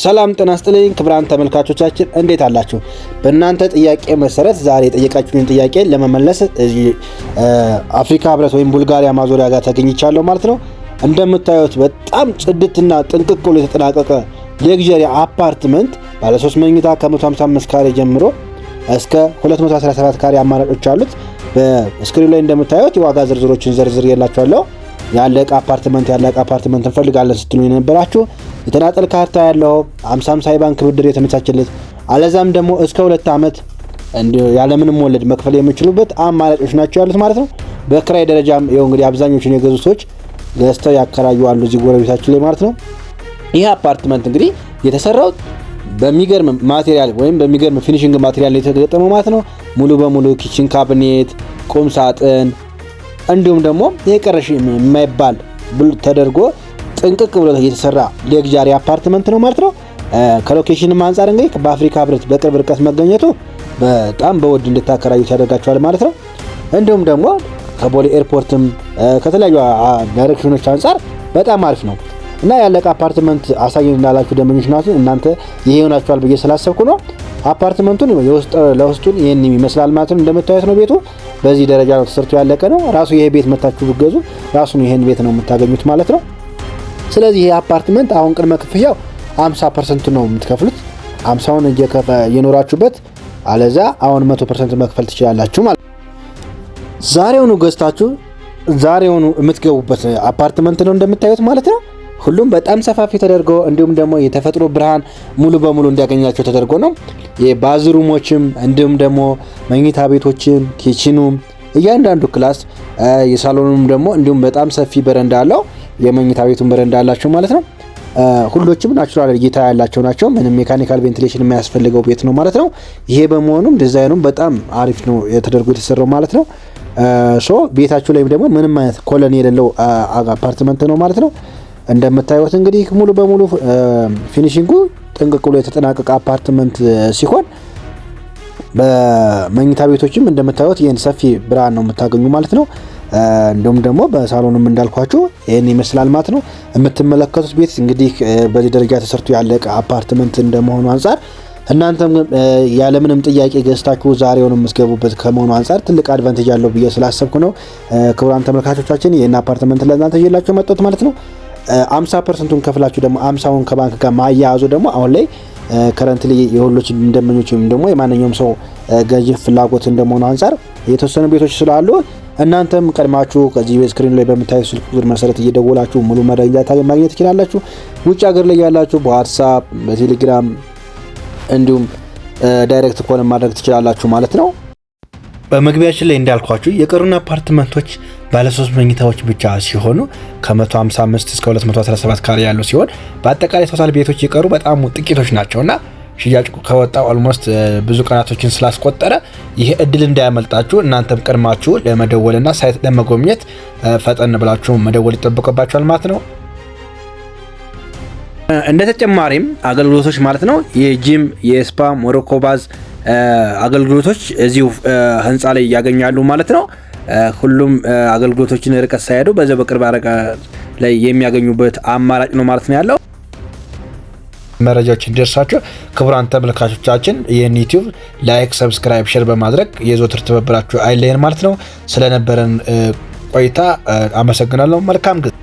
ሰላም ጤና ይስጥልኝ ክቡራን ተመልካቾቻችን እንዴት አላችሁ? በእናንተ ጥያቄ መሰረት ዛሬ የጠየቃችሁን ጥያቄ ለመመለስ አፍሪካ ህብረት ወይም ቡልጋሪያ ማዞሪያ ጋር ተገኝቻለሁ ማለት ነው። እንደምታዩት በጣም ጽድትና ጥንቅቅ ብሎ የተጠናቀቀ ሌክዠሪ አፓርትመንት ባለ 3 መኝታ ከ155 ካሬ ጀምሮ እስከ 217 ካሬ አማራጮች አሉት። በስክሪን ላይ እንደምታዩት የዋጋ ዝርዝሮችን ዘርዝሬላችኋለሁ። ያለቀ አፓርትመንት እንፈልጋለን ስትሉ የነበራችሁ የተናጠል ካርታ ያለው 50 ባንክ ብድር የተመቻቸለት አለዛም ደግሞ እስከ 2 ዓመት ያለምንም ወለድ መክፈል የሚችሉበት አማራጮች ናቸው ያሉት ማለት ነው። በክራይ ደረጃም ይሄው እንግዲህ አብዛኞቹን የገዙ ሰዎች ገዝተው ያከራዩ አሉ እዚህ ጎረቤታችን ላይ ማለት ነው። ይሄ አፓርትመንት እንግዲህ የተሰራው በሚገርም ማቴሪያል ወይም በሚገርም ፊኒሺንግ ማቴሪያል የተገጠመው ማለት ነው። ሙሉ በሙሉ ኪችን ካቢኔት፣ ቁም ሳጥን እንዲሁም ደግሞ የቀረሽ የማይባል ተደርጎ ጥንቅቅ ብሎ የተሰራ ሌክዠሪ አፓርትመንት ነው ማለት ነው። ከሎኬሽንም አንፃር እንግዲህ በአፍሪካ ህብረት በቅርብ ርቀት መገኘቱ በጣም በውድ እንድታከራዩ ያደርጋቸዋል ማለት ነው። እንዲሁም ደግሞ ከቦሌ ኤርፖርትም ከተለያዩ ዳይሬክሽኖች አንፃር በጣም አሪፍ ነው እና ያለቀ አፓርትመንት አሳየን እንዳላችሁ ደንበኞች ናችሁ እናንተ ይሄ ሆናችኋል ብዬ ስላሰብኩ ነው። አፓርትመንቱን ለውስጡን ይሄን ይመስላል ማለት ነው። እንደምታዩት ነው ቤቱ በዚህ ደረጃ ነው ተሰርቶ ያለቀ ነው። ራሱ ይሄ ቤት መታችሁ ብትገዙ ራሱን ይሄን ቤት ነው የምታገኙት ማለት ነው። ስለዚህ ይሄ አፓርትመንት አሁን ቅድመ ክፍያው 50% ነው የምትከፍሉት። 50ውን እየኖራችሁበት አለዛ አሁን 100% መክፈል ትችላላችሁ ማለት ነው። ዛሬውኑ ገዝታችሁ ዛሬውኑ የምትገቡበት አፓርትመንት ነው እንደምታዩት ማለት ነው። ሁሉም በጣም ሰፋፊ ተደርጎ እንዲሁም ደግሞ የተፈጥሮ ብርሃን ሙሉ በሙሉ እንዲያገኛቸው ተደርጎ ነው። የባዝሩሞችም እንዲሁም ደግሞ መኝታ ቤቶችም ኪችኑም እያንዳንዱ ክላስ የሳሎኑም ደግሞ እንዲሁም በጣም ሰፊ በረንዳ አለው። የመኝታ ቤቱን በረንዳ አላቸው ማለት ነው። ሁሎችም ናቹራል እይታ ያላቸው ናቸው። ምንም ሜካኒካል ቬንቲሌሽን የማያስፈልገው ቤት ነው ማለት ነው። ይሄ በመሆኑም ዲዛይኑም በጣም አሪፍ ነው ተደርጎ የተሰራው ማለት ነው። ቤታችሁ ላይ ደግሞ ምንም አይነት ኮለን የሌለው አፓርትመንት ነው ማለት ነው። እንደምታዩት እንግዲህ ሙሉ በሙሉ ፊኒሺንጉ ጥንቅቅ ብሎ የተጠናቀቀ አፓርትመንት ሲሆን በመኝታ ቤቶችም እንደምታዩት ይሄን ሰፊ ብርሃን ነው የምታገኙ ማለት ነው። እንደውም ደግሞ በሳሎንም እንዳልኳችሁ ይሄን ይመስላል ማለት ነው። የምትመለከቱት ቤት እንግዲህ በዚህ ደረጃ ተሰርቶ ያለቀ አፓርትመንት እንደመሆኑ አንፃር እናንተም ያለምንም ጥያቄ ገዝታችሁ ዛሬውን የምትገቡበት ከመሆኑ አንፃር ትልቅ አድቫንቴጅ አለው ብዬ ስላሰብኩ ነው። ክቡራን ተመልካቾቻችን ይሄን አፓርትመንት ለእናንተ ይዤላችሁ መጣሁት ማለት ነው። 50%ን ከፍላችሁ ደግሞ 50ውን ከባንክ ጋር ማያያዙ ደግሞ አሁን ላይ ከረንትሊ የሁሎች ደንበኞች ወይም ደግሞ የማንኛውም ሰው ገዢ ፍላጎት እንደመሆኑ አንፃር የተወሰኑ ቤቶች ስላሉ እናንተም ቀድማችሁ ከዚህ ስክሪን ላይ በምታዩት ስልክ ቁጥር መሰረት እየደወላችሁ ሙሉ መረጃ ማግኘት ትችላላችሁ። ውጭ ሀገር ላይ ያላችሁ በዋትስአፕ በቴሌግራም እንዲሁም ዳይሬክት ኮል ማድረግ ትችላላችሁ ማለት ነው። በመግቢያችን ላይ እንዳልኳችሁ የቀሩን አፓርትመንቶች ባለ 3 መኝታዎች ብቻ ሲሆኑ ከ155 እስከ 217 ካሬ ያሉ ሲሆን በአጠቃላይ ቶታል ቤቶች የቀሩ በጣም ጥቂቶች ናቸውና ሽያጭ ከወጣ ኦልሞስት ብዙ ቀናቶችን ስላስቆጠረ ይሄ እድል እንዳያመልጣችሁ እናንተም ቀድማችሁ ለመደወልና ሳይት ለመጎብኘት ፈጠን ብላችሁ መደወል ይጠበቅባችኋል ማለት ነው። እንደ ተጨማሪም አገልግሎቶች ማለት ነው የጂም የስፓ ሞሮኮ ባዝ አገልግሎቶች እዚሁ ህንፃ ላይ ያገኛሉ ማለት ነው። ሁሉም አገልግሎቶችን ርቀት ሳይሄዱ በዛው በቅርብ አረጋ ላይ የሚያገኙበት አማራጭ ነው ማለት ነው ያለው። መረጃዎች እንዲደርሳችሁ ክቡራን ተመልካቾቻችን ይህን ዩቲዩብ ላይክ፣ ሰብስክራይብ፣ ሼር በማድረግ የዘወትር ትብብራችሁ አይለየን ማለት ነው። ስለነበረን ቆይታ አመሰግናለሁ። መልካም ጊዜ